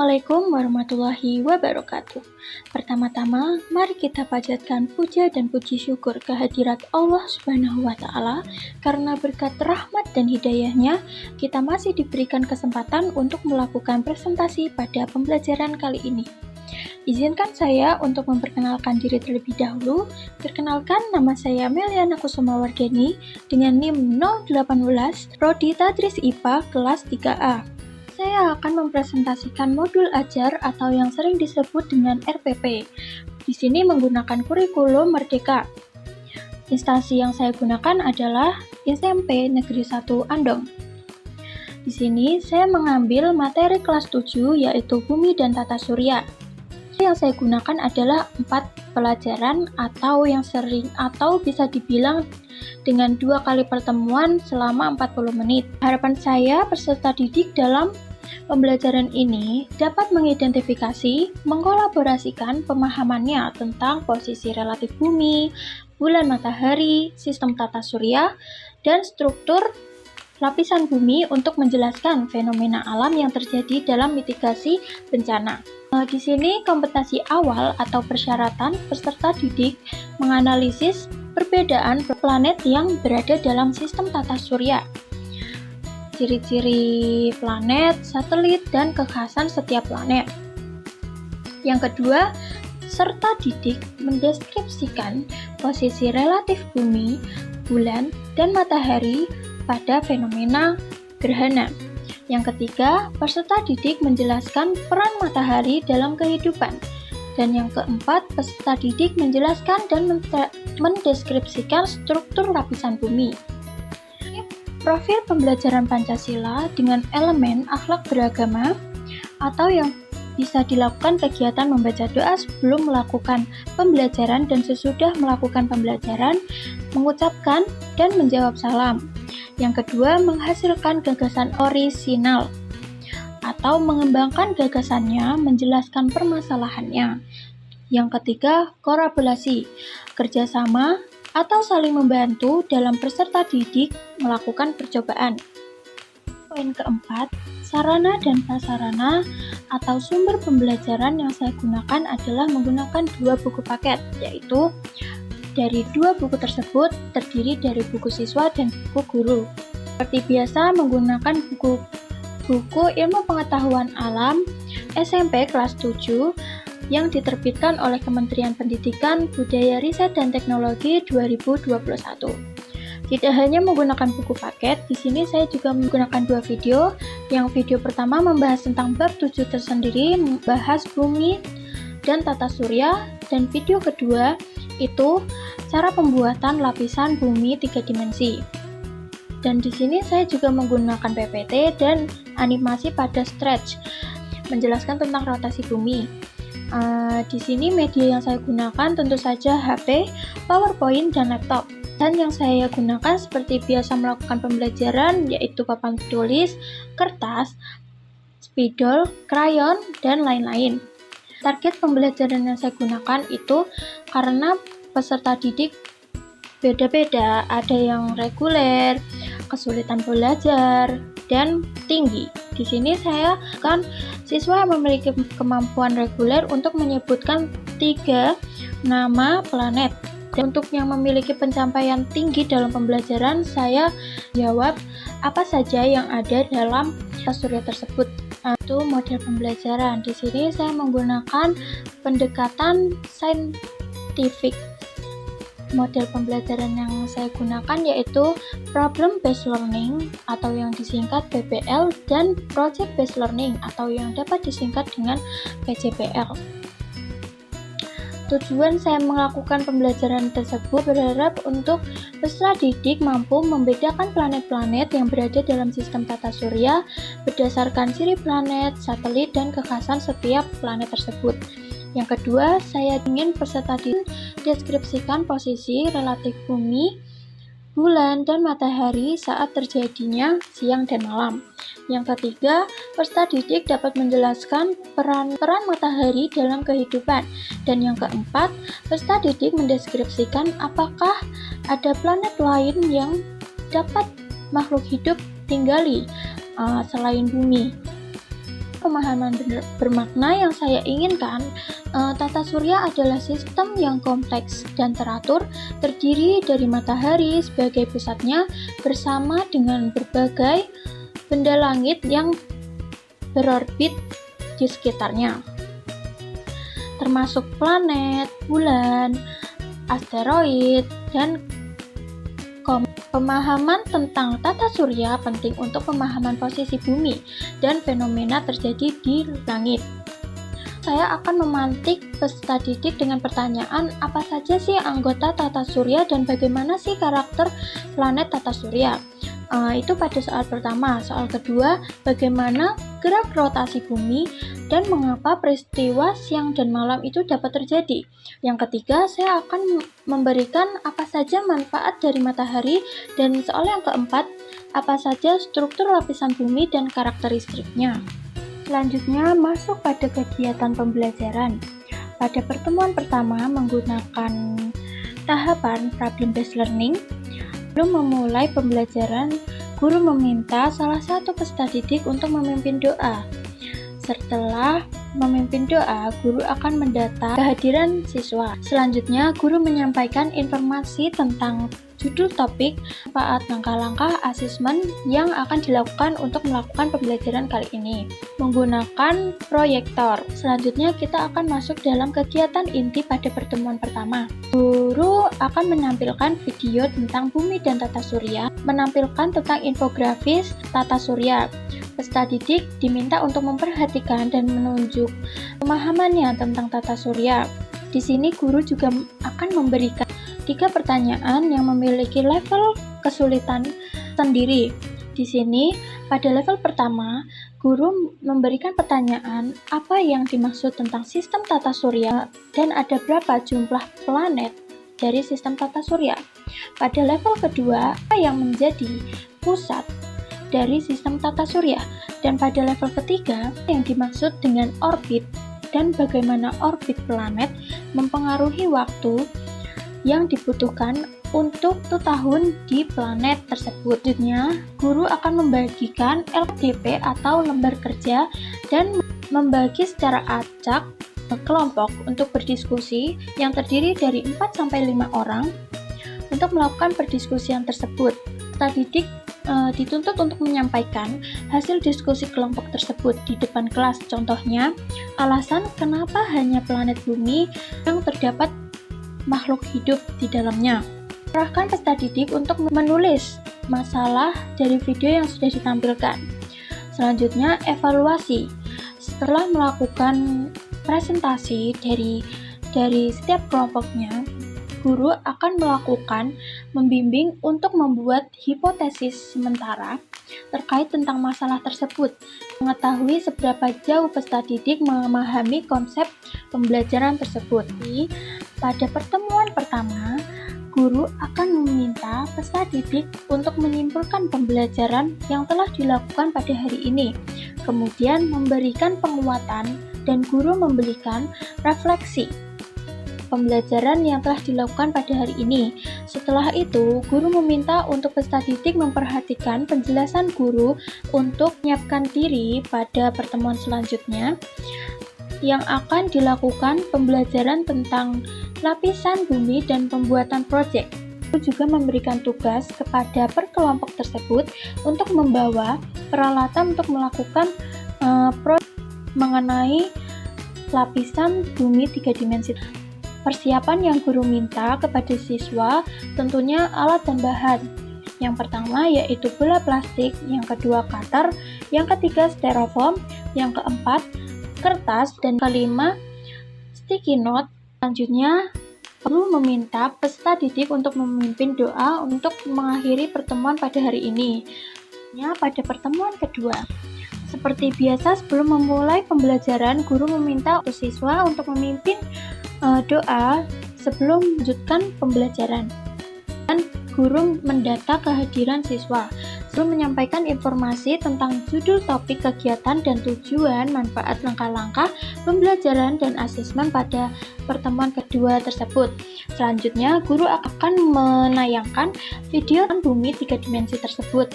Assalamualaikum warahmatullahi wabarakatuh. Pertama-tama, mari kita panjatkan puja dan puji syukur kehadirat Allah Subhanahu wa Ta'ala, karena berkat rahmat dan hidayahnya, kita masih diberikan kesempatan untuk melakukan presentasi pada pembelajaran kali ini. Izinkan saya untuk memperkenalkan diri terlebih dahulu. Perkenalkan, nama saya Meliana Kusumawardhani dengan NIM 018, Prodi Tadris IPA kelas 3A. Saya akan mempresentasikan modul ajar atau yang sering disebut dengan RPP. Di sini menggunakan kurikulum Merdeka. Instansi yang saya gunakan adalah SMP Negeri 1 Andong. Di sini saya mengambil materi kelas 7 yaitu Bumi dan Tata Surya. Yang saya gunakan adalah 4 pelajaran atau yang sering atau bisa dibilang dengan 2 kali pertemuan selama 40 menit. Harapan saya peserta didik dalam pembelajaran ini dapat mengidentifikasi, mengkolaborasikan pemahamannya tentang posisi relatif bumi, bulan matahari, sistem tata surya, dan struktur lapisan bumi untuk menjelaskan fenomena alam yang terjadi dalam mitigasi bencana. Di sini kompetensi awal atau persyaratan peserta didik menganalisis perbedaan planet yang berada dalam sistem tata surya, ciri-ciri planet, satelit, dan kekhasan setiap planet. Yang kedua, serta didik mendeskripsikan posisi relatif bumi, bulan, dan matahari pada fenomena gerhana. Yang ketiga, peserta didik menjelaskan peran matahari dalam kehidupan. Dan yang keempat, peserta didik menjelaskan dan mendeskripsikan struktur lapisan bumi. Profil pembelajaran Pancasila dengan elemen akhlak beragama atau yang bisa dilakukan kegiatan membaca doa sebelum melakukan pembelajaran dan sesudah melakukan pembelajaran, mengucapkan dan menjawab salam. Yang kedua, menghasilkan gagasan orisinal atau mengembangkan gagasannya, menjelaskan permasalahannya. Yang ketiga, kolaborasi, kerjasama atau saling membantu dalam peserta didik melakukan percobaan. Poin keempat, sarana dan prasarana atau sumber pembelajaran yang saya gunakan adalah menggunakan 2 buku paket, yaitu dari 2 buku tersebut terdiri dari buku siswa dan buku guru. Seperti biasa menggunakan buku Ilmu Pengetahuan Alam SMP kelas 7 yang diterbitkan oleh Kementerian Pendidikan, Budaya, Riset, dan Teknologi 2021. Tidak hanya menggunakan buku paket, di sini saya juga menggunakan 2 video. Yang video pertama membahas tentang bab 7 tersendiri, membahas bumi dan tata surya, dan video kedua itu cara pembuatan lapisan bumi 3 dimensi. Dan di sini saya juga menggunakan PPT dan animasi pada Stretch, menjelaskan tentang rotasi bumi. Di sini media yang saya gunakan tentu saja HP, PowerPoint, dan laptop. Dan yang saya gunakan seperti biasa melakukan pembelajaran yaitu papan tulis, kertas, spidol, krayon, dan lain-lain. Target pembelajaran yang saya gunakan itu karena peserta didik beda-beda, ada yang reguler, kesulitan belajar, dan tinggi. Di sini saya akan siswa yang memiliki kemampuan reguler untuk menyebutkan 3 nama planet. Dan untuk yang memiliki pencapaian tinggi dalam pembelajaran, saya jawab apa saja yang ada dalam tata surya tersebut. Itu model pembelajaran. Di sini saya menggunakan pendekatan saintifik. Model pembelajaran yang saya gunakan yaitu Problem Based Learning atau yang disingkat PBL dan Project Based Learning atau yang dapat disingkat dengan PJBL. Tujuan saya melakukan pembelajaran tersebut berharap untuk peserta didik mampu membedakan planet-planet yang berada dalam sistem tata surya berdasarkan ciri planet, satelit, dan kekhasan setiap planet tersebut. Yang kedua, saya ingin peserta didik deskripsikan posisi relatif bumi, bulan, dan matahari saat terjadinya siang dan malam. Yang ketiga, peserta didik dapat menjelaskan peran matahari dalam kehidupan. Dan yang keempat, peserta didik mendeskripsikan apakah ada planet lain yang dapat makhluk hidup tinggali selain bumi. Pemahaman bermakna yang saya inginkan, tata surya adalah sistem yang kompleks dan teratur, terdiri dari matahari sebagai pusatnya bersama dengan berbagai benda langit yang berorbit di sekitarnya, termasuk planet, bulan, asteroid, dan komet. Pemahaman tentang tata surya penting untuk pemahaman posisi bumi dan fenomena terjadi di langit. Saya akan memantik peserta didik dengan pertanyaan, apa saja sih anggota tata surya dan bagaimana sih karakter planet tata surya? Itu pada soal pertama. Soal kedua, bagaimana gerak rotasi bumi dan mengapa peristiwa siang dan malam itu dapat terjadi. Yang ketiga, saya akan memberikan apa saja manfaat dari matahari, dan soal yang keempat, apa saja struktur lapisan bumi dan karakteristiknya. Selanjutnya, masuk pada kegiatan pembelajaran. Pada pertemuan pertama menggunakan tahapan problem based learning. Sebelum memulai pembelajaran, guru meminta salah satu peserta didik untuk memimpin doa. Setelah memimpin doa, guru akan mendata kehadiran siswa. Selanjutnya, guru menyampaikan informasi tentang judul topik, manfaat, langkah-langkah asesmen yang akan dilakukan untuk melakukan pembelajaran kali ini. Menggunakan proyektor. Selanjutnya, kita akan masuk dalam kegiatan inti pada pertemuan pertama. Guru akan menampilkan video tentang bumi dan tata surya, menampilkan tentang infografis tata surya. Peserta didik diminta untuk memperhatikan dan menunjuk pemahamannya tentang tata surya. Di sini guru juga akan memberikan 3 pertanyaan yang memiliki level kesulitan sendiri. Di sini, pada level pertama, guru memberikan pertanyaan apa yang dimaksud tentang sistem tata surya dan ada berapa jumlah planet dari sistem tata surya. Pada level kedua, apa yang menjadi pusat dari sistem tata surya, dan pada level ketiga yang dimaksud dengan orbit dan bagaimana orbit planet mempengaruhi waktu yang dibutuhkan untuk 1 tahun di planet tersebut. Selanjutnya, guru akan membagikan LDP atau lembar kerja dan membagi secara acak kelompok untuk berdiskusi yang terdiri dari 4-5 orang untuk melakukan perdiskusian tersebut. Peserta didik dituntut untuk menyampaikan hasil diskusi kelompok tersebut di depan kelas. Contohnya, alasan kenapa hanya planet bumi yang terdapat makhluk hidup di dalamnya. Serahkan peserta didik untuk menulis masalah dari video yang sudah ditampilkan. Selanjutnya, evaluasi. Setelah melakukan presentasi dari setiap kelompoknya, guru akan melakukan membimbing untuk membuat hipotesis sementara terkait tentang masalah tersebut, mengetahui seberapa jauh peserta didik memahami konsep pembelajaran tersebut. Pada pertemuan pertama, guru akan meminta peserta didik untuk menyimpulkan pembelajaran yang telah dilakukan pada hari ini, kemudian memberikan penguatan dan guru memberikan refleksi pembelajaran yang telah dilakukan pada hari ini. Setelah itu, guru meminta untuk peserta didik memperhatikan penjelasan guru untuk menyiapkan diri pada pertemuan selanjutnya yang akan dilakukan pembelajaran tentang lapisan bumi dan pembuatan proyek. Guru juga memberikan tugas kepada perkelompok tersebut untuk membawa peralatan untuk melakukan proyek mengenai lapisan bumi 3 dimensi. Persiapan yang guru minta kepada siswa tentunya alat dan bahan. Yang pertama yaitu bola plastik, yang kedua cutter, yang ketiga styrofoam, yang keempat kertas, dan kelima sticky note. Selanjutnya, guru meminta peserta didik untuk memimpin doa untuk mengakhiri pertemuan pada hari ini. Pada pertemuan kedua, seperti biasa sebelum memulai pembelajaran, guru meminta siswa untuk memimpin doa sebelum melanjutkan pembelajaran. Dan guru mendata kehadiran siswa sebelum menyampaikan informasi tentang judul topik kegiatan dan tujuan, manfaat, langkah-langkah pembelajaran dan asesmen pada pertemuan kedua tersebut. Selanjutnya, guru akan menayangkan video bumi 3 dimensi tersebut.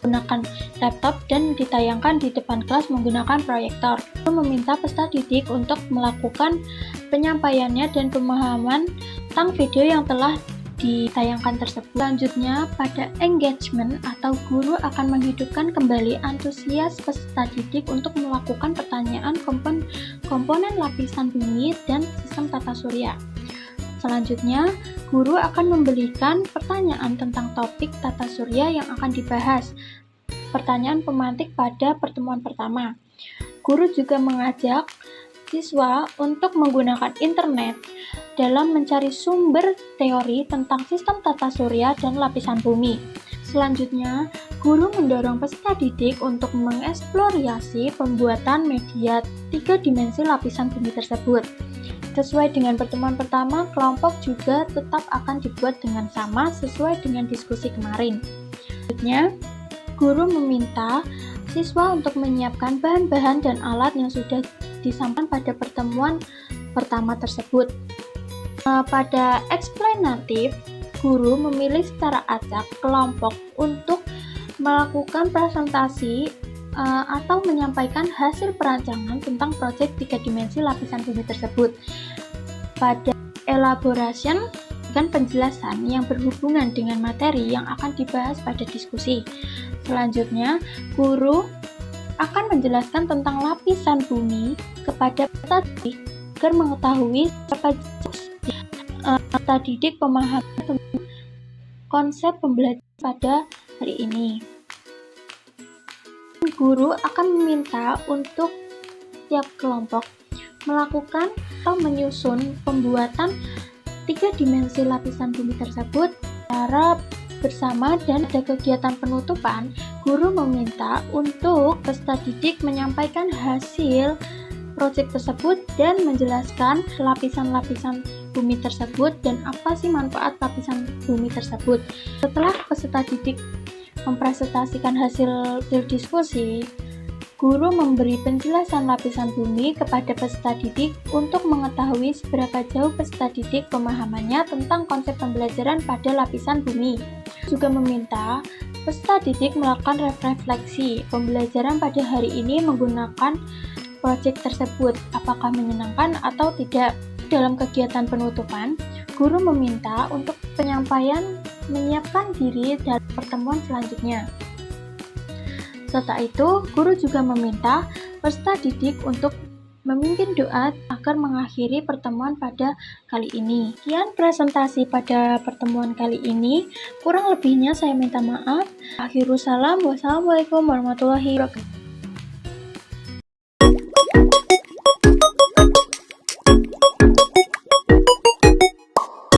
menggunakan laptop dan ditayangkan di depan kelas menggunakan proyektor. Guru meminta peserta didik untuk melakukan penyampaiannya dan pemahaman tentang video yang telah ditayangkan tersebut. Selanjutnya, pada engagement atau guru akan menghidupkan kembali antusias peserta didik untuk melakukan pertanyaan komponen lapisan bumi dan sistem tata surya. Selanjutnya, guru akan memberikan pertanyaan tentang topik tata surya yang akan dibahas. Pertanyaan pemantik pada pertemuan pertama. Guru juga mengajak siswa untuk menggunakan internet dalam mencari sumber teori tentang sistem tata surya dan lapisan bumi. Selanjutnya, guru mendorong peserta didik untuk mengeksplorasi pembuatan media 3 dimensi lapisan bumi tersebut. Sesuai dengan pertemuan pertama, kelompok juga tetap akan dibuat dengan sama sesuai dengan diskusi kemarin. Selanjutnya, guru meminta siswa untuk menyiapkan bahan-bahan dan alat yang sudah disampaikan pada pertemuan pertama tersebut. Pada eksplanatif, guru memilih secara acak kelompok untuk melakukan presentasi atau menyampaikan hasil perancangan tentang proyek 3 dimensi lapisan bumi tersebut. Pada elaboration dan penjelasan yang berhubungan dengan materi yang akan dibahas pada diskusi. Selanjutnya, guru akan menjelaskan tentang lapisan bumi kepada peserta didik agar mengetahui seberapa peserta didik pemahaman tentang konsep pembelajaran pada hari ini. Guru akan meminta untuk tiap kelompok melakukan atau menyusun pembuatan 3 dimensi lapisan bumi tersebut secara bersama, dan ada kegiatan penutupan. Guru meminta untuk peserta didik menyampaikan hasil proyek tersebut dan menjelaskan lapisan-lapisan bumi tersebut dan apa sih manfaat lapisan bumi tersebut. Setelah peserta didik mempresentasikan hasil diskusi, guru memberi penjelasan lapisan bumi kepada peserta didik untuk mengetahui seberapa jauh peserta didik pemahamannya tentang konsep pembelajaran pada lapisan bumi. Juga meminta peserta didik melakukan refleksi pembelajaran pada hari ini menggunakan proyek tersebut, apakah menyenangkan atau tidak. Dalam kegiatan penutupan, guru meminta untuk penyampaian menyiapkan diri dalam pertemuan selanjutnya. Setelah itu, guru juga meminta peserta didik untuk memimpin doa agar mengakhiri pertemuan pada kali ini. Sekian presentasi pada pertemuan kali ini. Kurang lebihnya saya minta maaf. Akhirul salam. Wassalamualaikum warahmatullahi wabarakatuh.